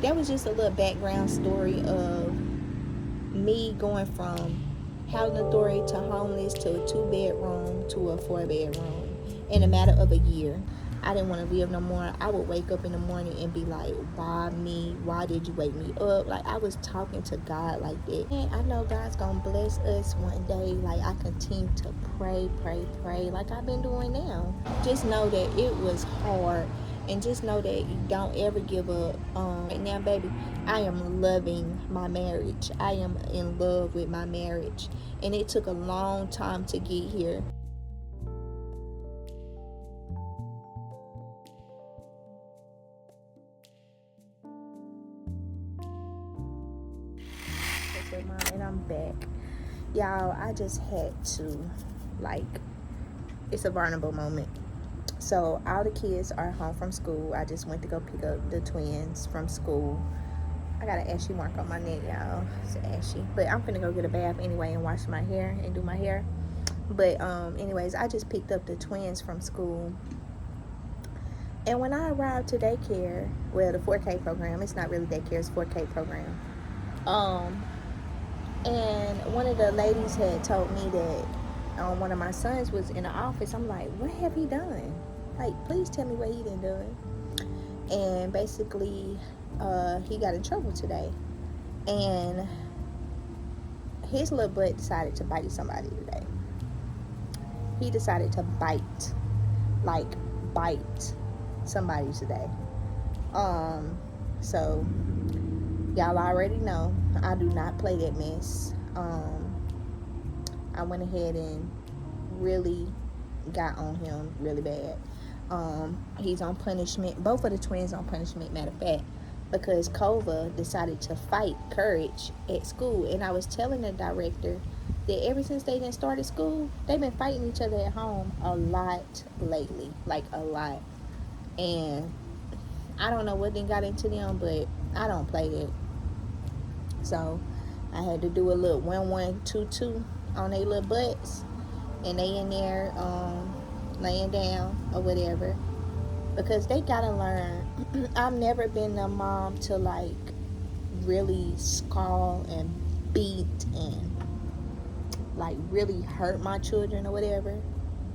That was just a little background story of me going from housing authority to homeless to a 2-bedroom to a 4-bedroom in a matter of a year. I didn't want to live no more. I would wake up in the morning and be like, why me? Why did you wake me up? Like, I was talking to God like that. And I know God's going to bless us one day. Like, I continue to pray, pray, pray like I've been doing now. Just know that it was hard. And just know that you don't ever give up. Right now, baby, I am loving my marriage. I am in love with my marriage. And it took a long time to get here. And I'm back. Y'all, I just had to, like, it's a vulnerable moment. So all the kids are home from school. I just went to go pick up the twins from school. I got an ashy mark on my neck, y'all. It's ashy. But I'm finna go get a bath anyway and wash my hair and do my hair. But anyways, I just picked up the twins from school. And when I arrived to daycare, well, the 4K program, it's not really daycare, it's 4K program. And one of the ladies had told me that one of my sons was in the office. I'm like, what have he done? Like, please tell me what he done done. And basically, he got in trouble today. And his little butt decided to bite somebody today. He decided to bite somebody today. So y'all already know I do not play that mess. I went ahead and really got on him really bad. He's on punishment. Both of the twins on punishment, matter of fact, because Kova decided to fight Courage at school. And I was telling the director that ever since they didn't started school, they've been fighting each other at home a lot lately. Like, a lot. And I don't know what they got into them, but I don't play that. So I had to do a little 1-1-2-2 on their little butts, and they in there laying down or whatever, because they gotta learn. I've never been a mom to like really scold and beat and like really hurt my children or whatever,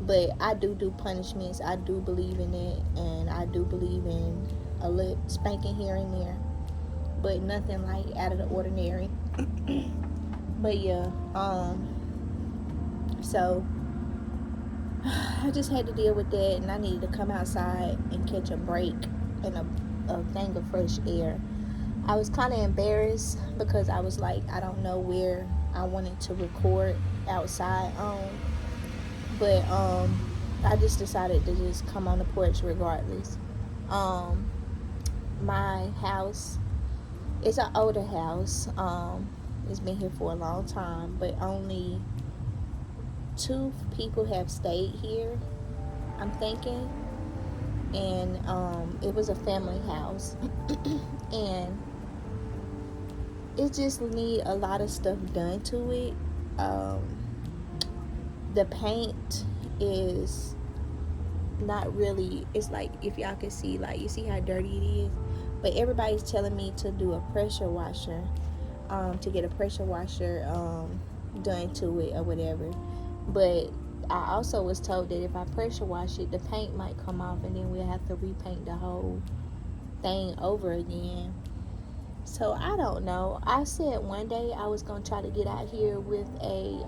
but I do punishments. I do believe in it, and I do believe in a little spanking here and there, but nothing like out of the ordinary. But yeah, so I just had to deal with that, and I needed to come outside and catch a break and a thing of fresh air. I was kind of embarrassed because I was like, I don't know where I wanted to record outside but I just decided to just come on the porch regardless. My house is an older house. It's been here for a long time, but only 2 people have stayed here, I'm thinking. And it was a family house. And it just need a lot of stuff done to it. The paint is not really, it's like, if y'all can see, like, you see how dirty it is, but everybody's telling me to do a pressure washer, to get a pressure washer done to it or whatever. But I also was told that if I pressure wash it, the paint might come off, and then we'll have to repaint the whole thing over again. So I don't know. I said one day I was gonna try to get out here with a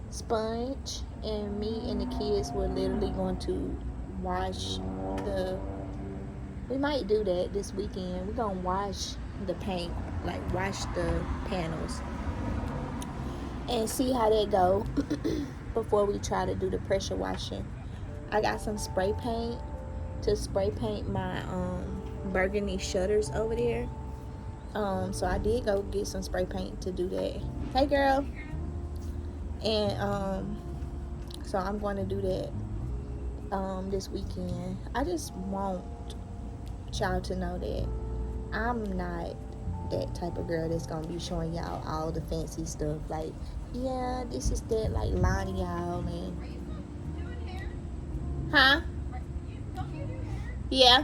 sponge, and me and the kids were literally going to wash we might do that this weekend. We're gonna wash the paint, like wash the panels, and see how that go before we try to do the pressure washing. I got some spray paint to spray paint my burgundy shutters over there. So I did go get some spray paint to do that. Hey girl. And so I'm going to do that this weekend. I just want y'all to know that I'm not that type of girl that's gonna be showing y'all all the fancy stuff, like, yeah, this is that, like, lying to y'all. And huh? Yeah.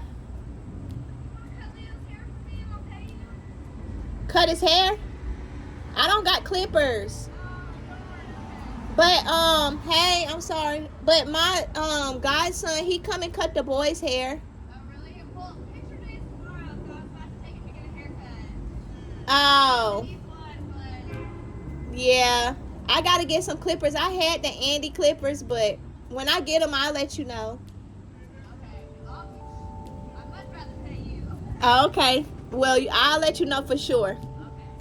Cut his hair? I don't got clippers. But hey, I'm sorry. But my godson, he come and cut the boy's hair. Oh, really? Well, picture day is tomorrow, so I was about to take him to get a haircut. Oh. He needs one, but Yeah. I gotta get some clippers. I had the Andy clippers, but when I get them, I'll let you know. okay. I'd much rather pay you. Oh, okay. Well, I'll let you know for sure.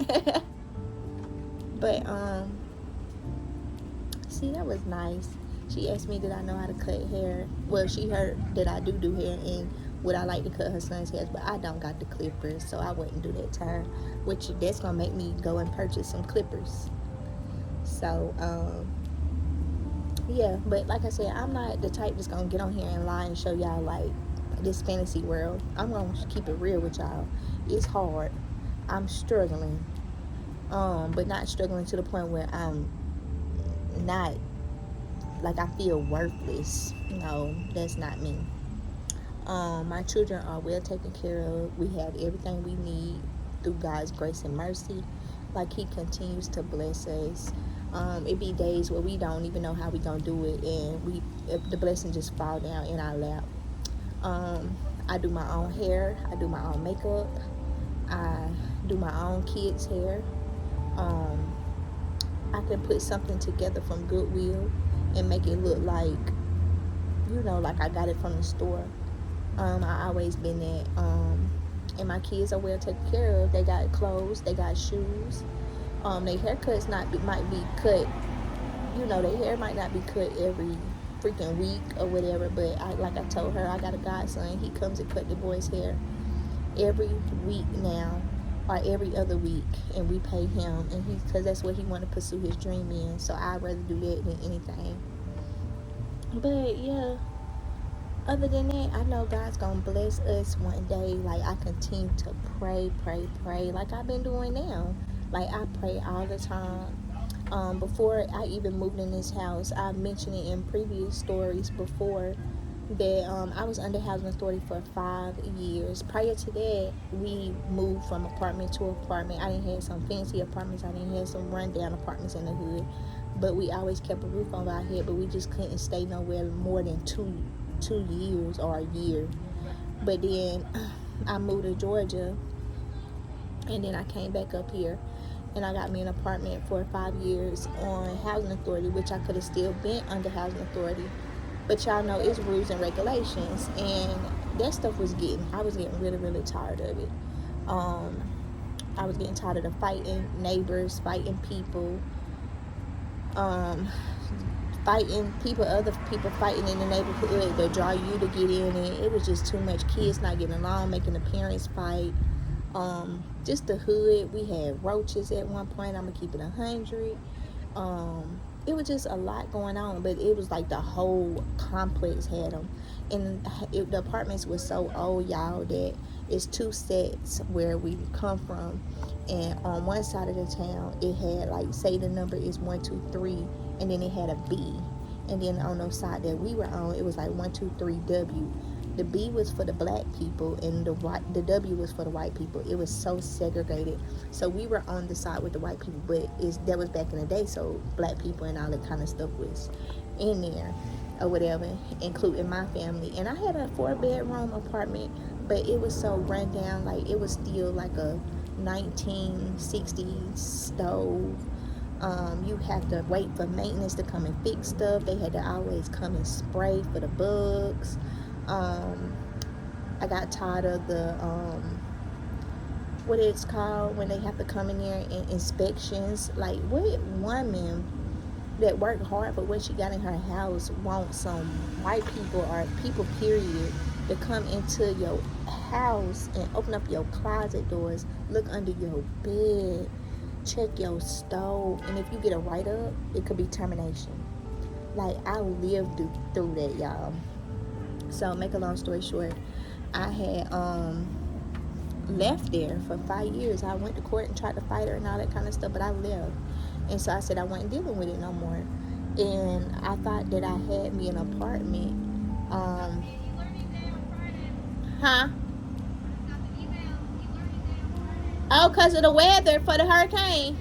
Okay. But see, that was nice. She asked me did I know how to cut hair. Well, she heard that I do hair and would I like to cut her son's hair, but I don't got the clippers, so I wouldn't do that to her. Which that's gonna make me go and purchase some clippers. So yeah, but like I said, I'm not the type that's gonna get on here and lie and show y'all like this fantasy world. I'm gonna keep it real with y'all. It's hard. I'm struggling. But not struggling to the point where I'm not like I feel worthless. No, that's not me. My children are well taken care of. We have everything we need through God's grace and mercy. Like He continues to bless us. It be days where we don't even know how we gonna do it, and the blessing just fall down in our lap. I do my own hair. I do my own makeup. I do my own kids' hair. I can put something together from Goodwill and make it look like, like I got it from the store. I always been that. And my kids are well taken care of. They got clothes. They got shoes. Their haircuts might be cut. Their hair might not be cut every freaking week or whatever. But like I told her, I got a godson. He comes and cut the boy's hair every week now, or every other week, and we pay him, and because that's what he want to pursue his dream in. So I'd rather do that than anything. But yeah, other than that, I know God's gonna bless us one day. Like I continue to pray, like I've been doing now. Like I pray all the time. Before I even moved in this house, I mentioned it in previous stories before that I was under housing authority for 5 years. Prior to that, we moved from apartment to apartment. I didn't have some fancy apartments. I didn't have some rundown apartments in the hood. But we always kept a roof over our head. But we just couldn't stay nowhere more than two years or a year. But then I moved to Georgia, and then I came back up here, and I got me an apartment for 5 years on housing authority, which I could have still been under housing authority. But y'all know it's rules and regulations, and that stuff I was getting really, really tired of it. I was getting tired of the fighting neighbors, fighting people, other people fighting in the neighborhood to draw you to get in it. It was just too much. Kids not getting along, making the parents fight. Just the hood, we had roaches at one point. I'm gonna keep it 100. It was just a lot going on, but it was like the whole complex had them. And the apartments were so old, y'all, that it's 2 sets where we come from. And on one side of the town, it had like, say the number is 123, and then it had a B. And then on the side that we were on, it was like 123W. The B was for the black people, and the W was for the white people. It was so segregated. So we were on the side with the white people, but that was back in the day, so black people and all that kind of stuff was in there or whatever, including my family. And I had a 4-bedroom apartment, but it was so run down. Like it was still like a 1960s stove. You have to wait for maintenance to come and fix stuff. They had to always come and spray for the bugs. I got tired of the what it's called when they have to come in there and inspections. Like, what woman that worked hard for what she got in her house want some white people or people period to come into your house and open up your closet doors, look under your bed, check your stove, and if you get a write-up, it could be termination. Like, I lived through that, y'all. So make a long story short, I had left there for 5 years. I went to court and tried to fight her and all that kind of stuff, but I left. And so I said I wasn't dealing with it no more. And I thought that I had me an apartment. Huh? Oh, because of the weather for the hurricane.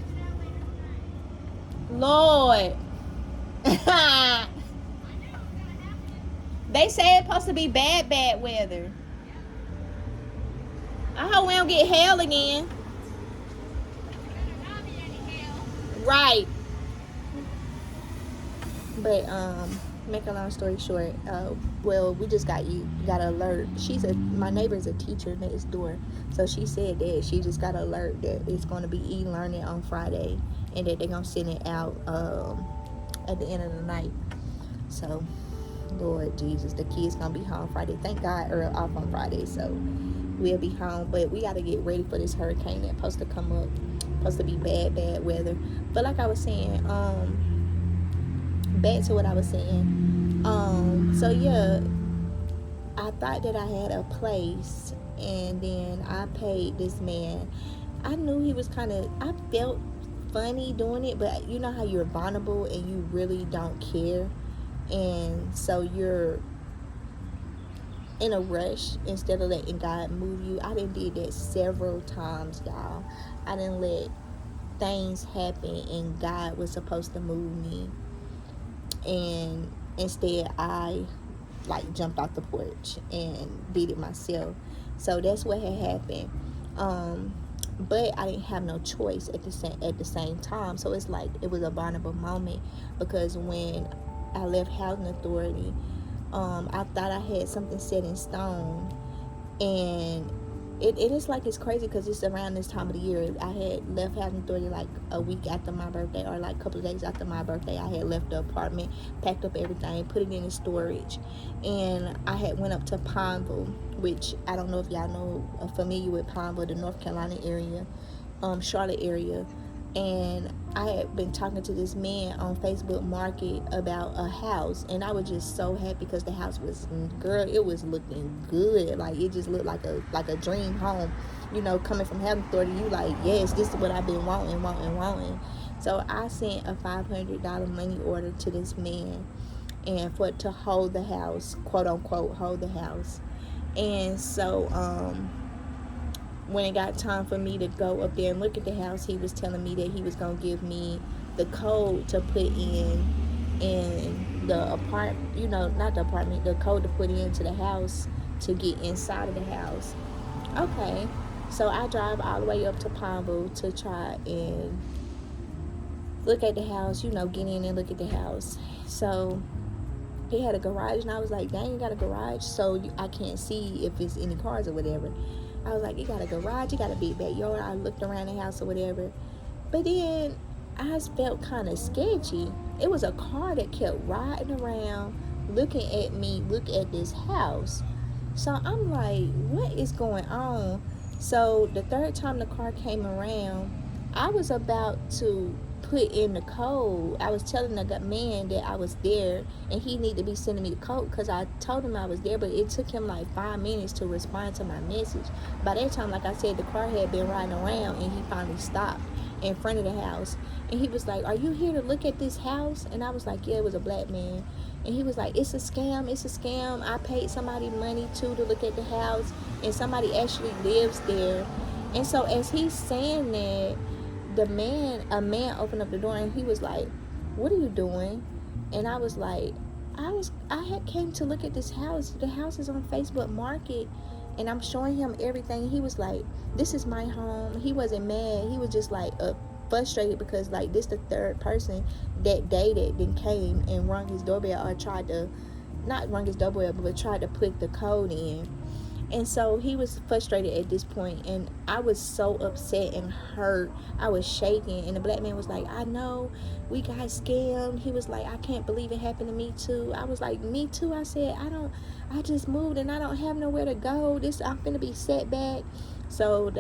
Lord. They say it's supposed to be bad, bad weather. I hope we don't get hail again. Right. But make a long story short, well, we just got an alert. My neighbor's a teacher next door, so she said that she just got an alert that it's going to be e-learning on Friday, and that they're gonna send it out at the end of the night. So, Lord Jesus, the kids gonna be home Friday. Thank God, Earl off on Friday, so we'll be home. But we got to get ready for this hurricane that's supposed to come up. Supposed to be bad, bad weather. But like I was saying, back to what I was saying. So yeah, I thought that I had a place, and then I paid this man. I knew he was I felt funny doing it, but you know how you're vulnerable and you really don't care, and so you're in a rush instead of letting God move you. I done did that several times, y'all. I done let things happen and God was supposed to move me, and instead I jumped off the porch and did it myself. So that's what had happened. But I didn't have no choice at the same time. So it's like it was a vulnerable moment, because when I left housing authority, I thought I had something set in stone, and it is like it's crazy because it's around this time of the year. I had left housing authority like a week after my birthday, or like a couple of days after my birthday. I had left the apartment, packed up everything, put it in storage, and I had went up to Pineville, which I don't know if y'all know, familiar with Pineville, the North Carolina area, Charlotte area. And I had been talking to this man on Facebook Market about a house, and I was just so happy because the house was, girl, it was looking good. Like, it just looked like a dream home. You know, coming from housing authority, you like, yes, this is what I've been wanting. So I sent a $500 money order to this man, and to hold the house, quote unquote, hold the house. And so when it got time for me to go up there and look at the house, he was telling me that he was going to give me the code to put in the apartment, not the apartment, the code to put into the house to get inside of the house. Okay, so I drive all the way up to Pineville to try and look at the house, get in and look at the house. So he had a garage, and I was like, dang, you got a garage? So I can't see if it's any cars or whatever. I was like, you got a garage, you got a big backyard. I looked around the house or whatever. But then I felt kind of sketchy. It was a car that kept riding around, looking at me, look at this house. So I'm like, what is going on? So the third time the car came around, I was about to put in the code. I was telling the man that I was there, and he needed to be sending me the code because I told him I was there, but it took him like 5 minutes to respond to my message. By that time, like I said, the car had been riding around, and he finally stopped in front of the house, and he was like, are you here to look at this house? And I was like, yeah. It was a black man, and he was like, it's a scam. I paid somebody money too to look at the house, and somebody actually lives there. And so as he's saying that, a man opened up the door, and he was like, what are you doing? And I was like, I had came to look at this house. The house is on Facebook Market, and I'm showing him everything. He was like, this is my home. He wasn't mad. He was just like frustrated because like this the third person that day that then came and rung his doorbell, or tried to not rung his doorbell, but tried to put the code in. And so he was frustrated at this point, and I was so upset and hurt. I was shaking, and the black man was like, I know, we got scammed. He was like, I can't believe it happened to me too. I was like, me too. I said, I just moved, and I don't have nowhere to go. I'm finna be set back. So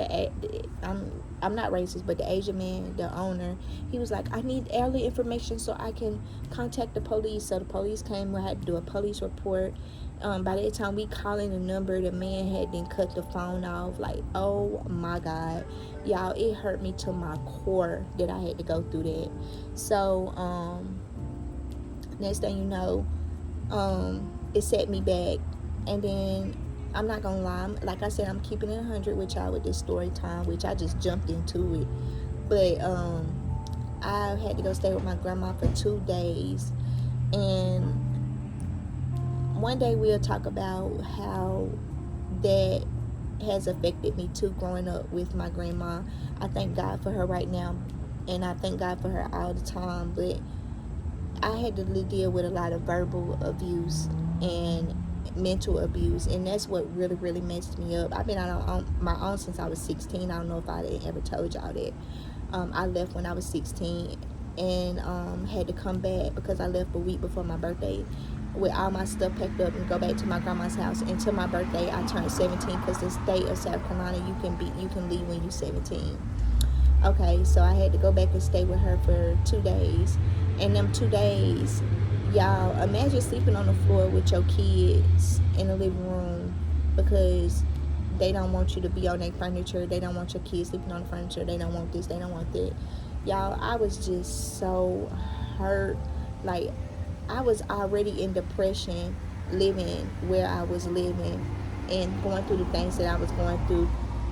I'm not racist, but the Asian man, the owner, he was like, I need early information so I can contact the police. So the police came. We had to do a police report. By that time we calling the number, the man had then cut the phone off. Like, oh my God, y'all, it hurt me to my core that I had to go through that. So next thing you know, it set me back, and then I'm not gonna lie. Like I said, I'm keeping it 100 with y'all with this story time, which I just jumped into it. But I had to go stay with my grandma for 2 days, and one day we'll talk about how that has affected me too, growing up with my grandma. I thank God for her right now, and I thank God for her all the time. But I had to deal with a lot of verbal abuse and mental abuse, and that's what really messed me up. I've been on my own since I was 16. I don't know if I ever told y'all that. I left when I was 16, and had to come back because I left a week before my birthday with all my stuff packed up and go back to my grandma's house until my birthday. I turned 17 because the state of South Carolina, you can leave when you're 17. Okay, so I had to go back and stay with her for 2 days. And them 2 days, y'all, imagine sleeping on the floor with your kids in the living room because they don't want you to be on their furniture. They don't want your kids sleeping on the furniture. They don't want this. They don't want that. Y'all, I was just so hurt. Like, I was already in depression living where I was living and going through the things that I was going through,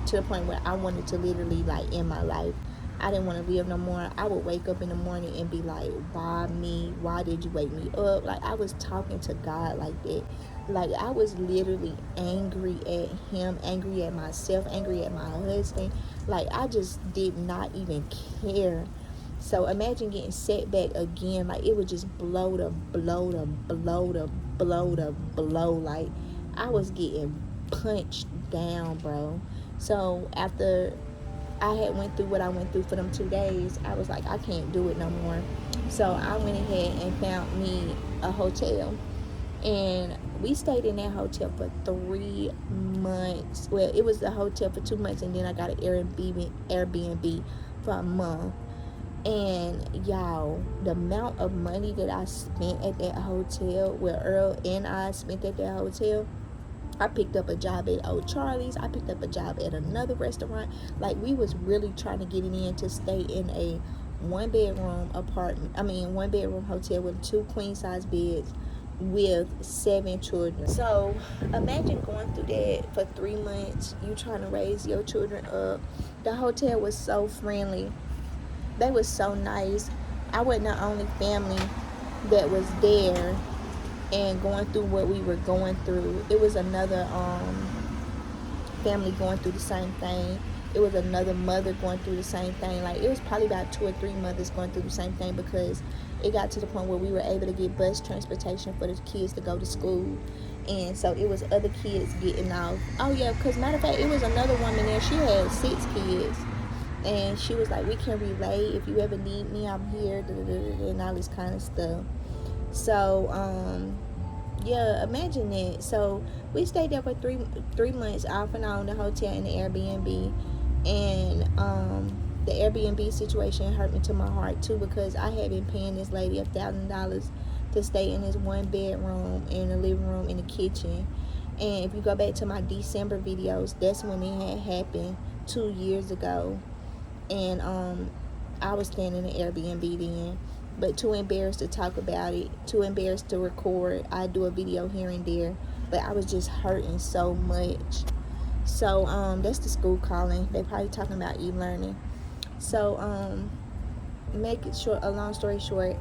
to the point where I wanted to literally, like, end my life. I didn't want to live no more. I would wake up in the morning and be like, why me? Why did you wake me up? Like, I was talking to God like that. Like, I was literally angry at him, angry at myself, angry at my husband. Like, I just did not even care. So imagine getting set back again. Like, it would just blow. Like, I was getting punched down, bro. So after I had went through what I went through for them 2 days, I was like, I can't do it no more. So I went ahead and found me a hotel, and we stayed in that hotel for 3 months. Well, it was the hotel for 2 months, and then I got an Airbnb for a month. And y'all, the amount of money that I spent at that hotel, where Earl and I spent at that hotel, I picked up a job at Old Charlie's. I picked up a job at another restaurant. Like, we was really trying to get it in to stay in a one bedroom hotel with 2 queen size beds with 7 children. So imagine going through that for 3 months. You trying to raise your children up. The hotel was so friendly. They was so nice. I wasn't the only family that was there and going through what we were going through. It was another family going through the same thing. It was another mother going through the same thing. Like, it was probably about 2 or 3 mothers going through the same thing, because it got to the point where we were able to get bus transportation for the kids to go to school. And so it was other kids getting off. Oh yeah, because matter of fact, it was another woman there. She had 6 kids, and she was like, we can relate. If you ever need me, I'm here, and all this kind of stuff. So yeah, imagine that. So we stayed there for three months, off and on, the hotel and the Airbnb. And the Airbnb situation hurt me to my heart too, because I had been paying this lady $1,000 to stay in this 1 bedroom, in the living room, in the kitchen. And if you go back to my December videos, that's when it had happened 2 years ago. And I was staying in the Airbnb then, but too embarrassed to talk about it, too embarrassed to record. I do a video here and there, but I was just hurting so much. So that's the school calling. They probably talking about e-learning. So make it short, a long story short,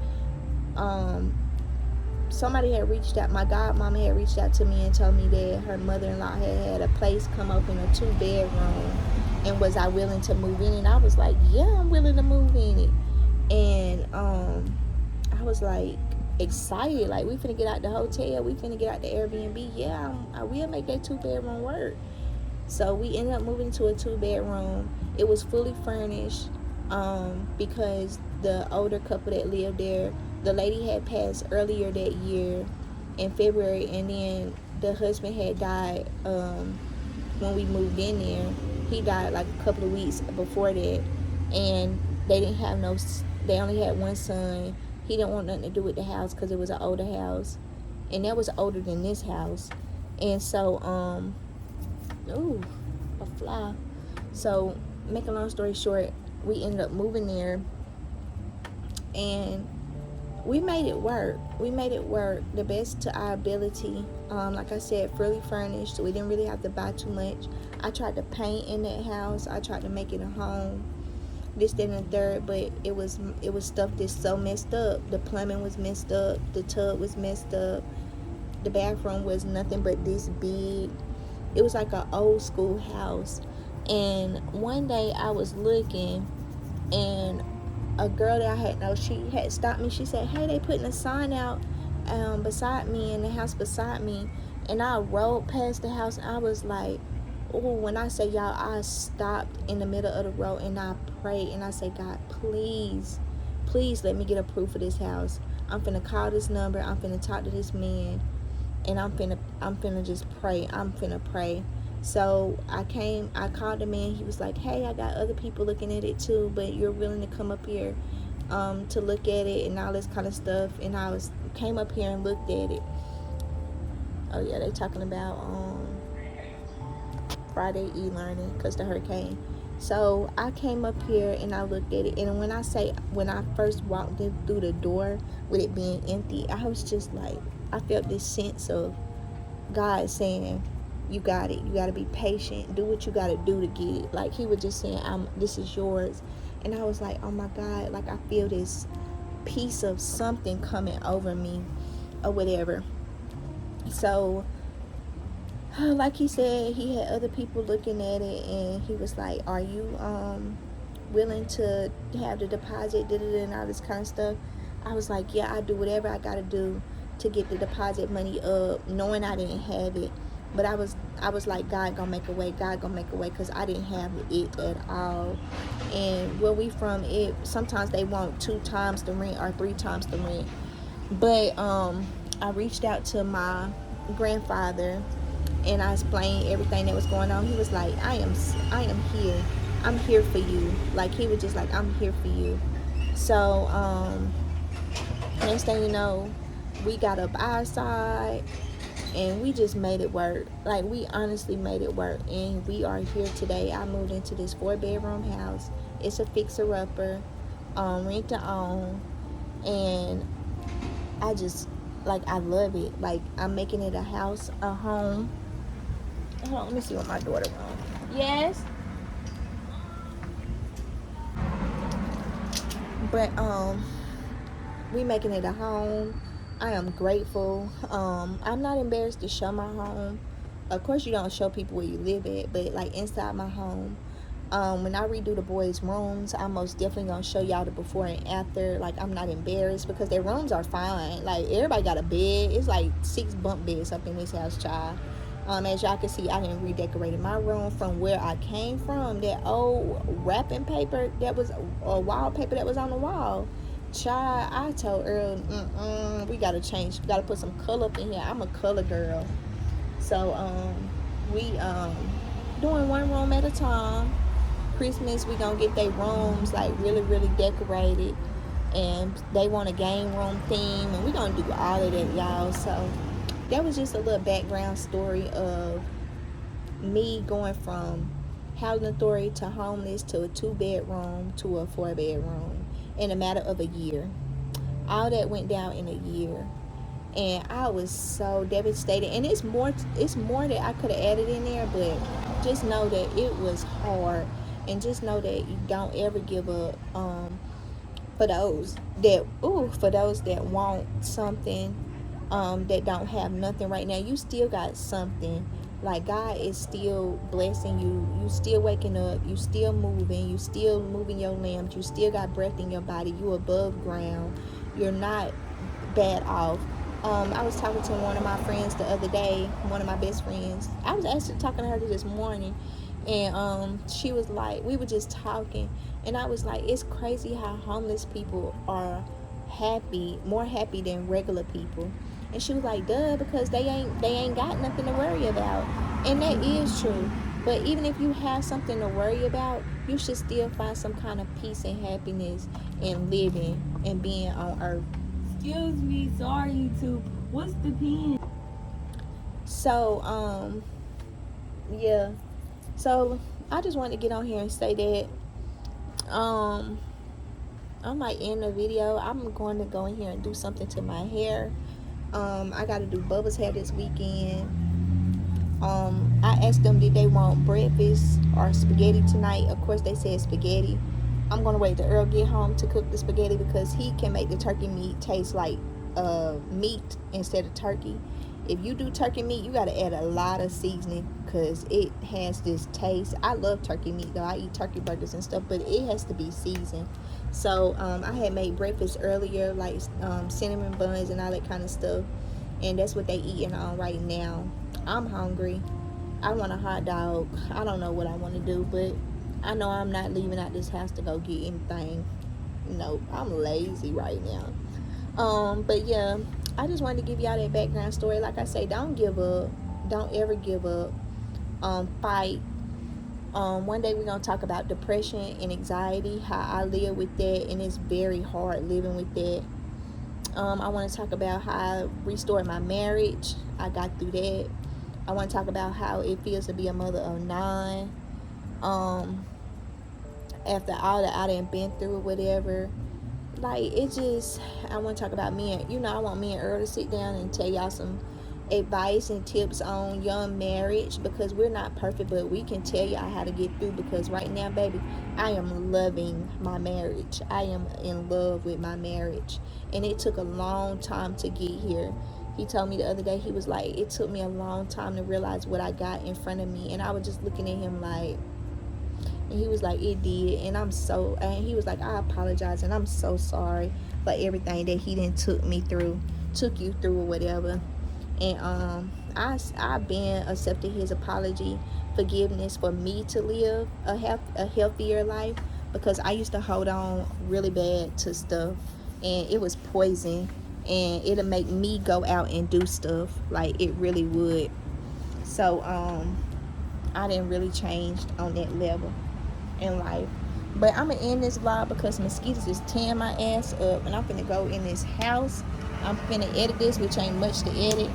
somebody had reached out, my godmama had reached out to me and told me that her mother-in-law had a place come open, a 2 bedroom, and was I willing to move in? And I was like, yeah, I'm willing to move in it. And I was like excited, like, we finna get out the hotel, we finna get out the Airbnb. Yeah, I will make that 2 bedroom work. So we ended up moving to a 2 bedroom. It was fully furnished, because the older couple that lived there, the lady had passed earlier that year in February, and then the husband had died when we moved in there. He died like a couple of weeks before that, and they didn't have they only had 1 son. He didn't want nothing to do with the house because it was an older house, and that was older than this house. And so ooh, a fly. So make a long story short, we ended up moving there, and we made it work. We made it work the best to our ability. Like I said, fully furnished. We didn't really have to buy too much. I tried to paint in that house. I tried to make it a home. This, that, and the third, but it was stuff that's so messed up. The plumbing was messed up. The tub was messed up. The bathroom was nothing but this big. It was like an old school house. And one day I was looking, and a girl that I had known, she had stopped me. She said, "Hey, they putting a sign out beside me, in the house beside me." And I rode past the house, and I was like, oh, when I say y'all, I stopped in the middle of the road and I prayed and I said, "God, please, please let me get a proof of this house. I'm finna call this number. I'm finna talk to this man, and I'm finna just pray. I'm finna pray." So I called the man. He was like, "Hey, I got other people looking at it too, but you're willing to come up here to look at it and all this kind of stuff." And I came up here and looked at it. Oh yeah, they talking about Friday e-learning because the hurricane. So I came up here and I looked at it, and when I first walked in through the door with it being empty, I was just like, I felt this sense of God saying, "You got it. You got to be patient. Do what you got to do to get it." Like, he was just saying, "This is yours." And I was like, oh my God, like I feel this piece of something coming over me or whatever. So like he said, he had other people looking at it, and he was like, "Are you willing to have the deposit, and all this kind of stuff?" I was like, "Yeah, I do whatever I gotta do to get the deposit money up," knowing I didn't have it. But I was like, God gonna make a way. God gonna make a way, because I didn't have it at all. And where we from, it sometimes they want 2 times the rent or 3 times the rent. But I reached out to my grandfather and I explained everything that was going on. He was like, I am here. I'm here for you. Like, he was just like, "I'm here for you." So next thing you know, we got up outside and we just made it work. Like, we honestly made it work, and we are here today. I moved into this 4-bedroom house. It's a fixer-upper, rent to own, and I just, like, I love it. Like, I'm making it a house, a home. Hold on, let me see what my daughter wants. Yes. But we making it a home. I am grateful. I'm not embarrassed to show my home. Of course, you don't show people where you live at, but like inside my home, when I redo the boys' rooms, I'm most definitely gonna show y'all the before and after. Like, I'm not embarrassed because their rooms are fine. Like, everybody got a bed. It's like 6 bunk beds up in this house, child. As y'all can see, I didn't redecorate my room from where I came from. That old wrapping paper that was a wallpaper that was on the wall. Child, I told Earl, we gotta change. We gotta put some color up in here. I'm a color girl. So we doing one room at a time. Christmas, we gonna get their rooms like really, really decorated, and they want a game room theme, and we gonna do all of that, y'all. So that was just a little background story of me going from housing authority to homeless to a 2-bedroom to a 4-bedroom in a matter of a year. All that went down in a year, and I was so devastated. And it's more that I could have added in there, but just know that it was hard, and just know that you don't ever give up. For those that want something, that don't have nothing right now, you still got something. Like, God is still blessing you. You still waking up. You still moving. You still moving your limbs. You still got breath in your body. You above ground. You're not bad off. I was talking to one of my friends the other day, one of my best friends. I was actually talking to her this morning, and she was like, we were just talking, and I was like, it's crazy how homeless people are more happy than regular people. And she was like, duh, because they ain't got nothing to worry about. And that is true. But even if you have something to worry about, you should still find some kind of peace and happiness in living and being on earth. Excuse me, sorry YouTube. What's the pin? So, yeah. So I just wanted to get on here and say that I might end the video. I'm going to go in here and do something to my hair. I got to do Bubba's hair this weekend. I asked them did they want breakfast or spaghetti tonight. Of course they said spaghetti. I'm gonna wait till Earl get home to cook the spaghetti because he can make the turkey meat taste like meat instead of turkey. If you do turkey meat, you gotta add a lot of seasoning because it has this taste. I love turkey meat though. I eat turkey burgers and stuff, but it has to be seasoned. So I had made breakfast earlier, like cinnamon buns and all that kind of stuff, and that's what they eating on right now. I'm hungry. I want a hot dog. I don't know what I want to do, but I know I'm not leaving out this house to go get anything. No, I'm lazy right now. But yeah, I just wanted to give y'all that background story. Like I say, don't give up. Don't ever give up. Fight. One day we're gonna talk about depression and anxiety, how I live with that, and it's very hard living with that. I want to talk about how I restored my marriage. I got through that. I want to talk about how it feels to be a mother of 9. After all that I done been through or whatever. Like, it just, I want to talk about me and, I want me and Earl to sit down and tell y'all some advice and tips on young marriage, because we're not perfect, but we can tell y'all how to get through, because right now, baby, I am loving my marriage. I am in love with my marriage, and it took a long time to get here. He told me the other day, he was like, it took me a long time to realize what I got in front of me, and I was just looking at him like, and he was like, it did, and he was like, I apologize, and I'm so sorry for everything that he didn't took you through or whatever. And I've been accepted his apology, forgiveness for me to live a healthier life, because I used to hold on really bad to stuff, and it was poison, and it'll make me go out and do stuff, like it really would. So I didn't really change on that level in life. But I'm gonna end this vlog because mosquitoes is tearing my ass up, and I'm finna go in this house. I'm finna edit this, which ain't much to edit.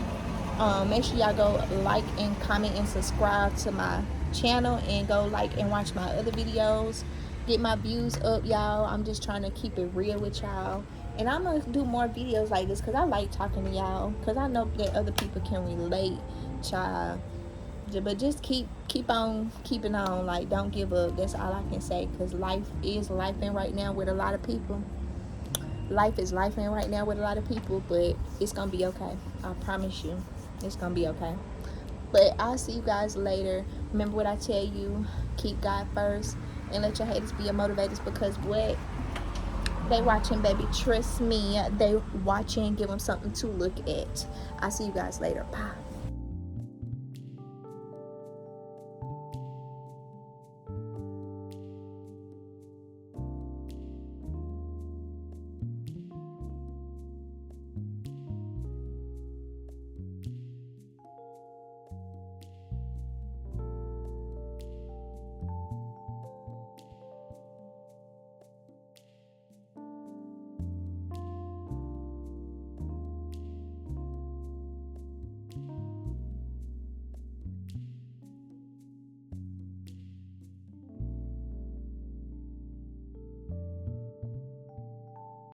Make sure y'all go like and comment and subscribe to my channel, and go like and watch my other videos. Get my views up, y'all. I'm just trying to keep it real with y'all, and I'm gonna do more videos like this because I like talking to y'all, because I know that other people can relate, child. But just keep on keeping on. Like, don't give up. That's all I can say, because life is life in right now with a lot of people. Life is life in right now with a lot of people, but it's gonna be okay. I promise you, it's gonna be okay. But I'll see you guys later. Remember what I tell you: keep God first, and let your haters be your motivators, because what they watching, baby, trust me, they watching. Give them something to look at. I'll see you guys later. Bye.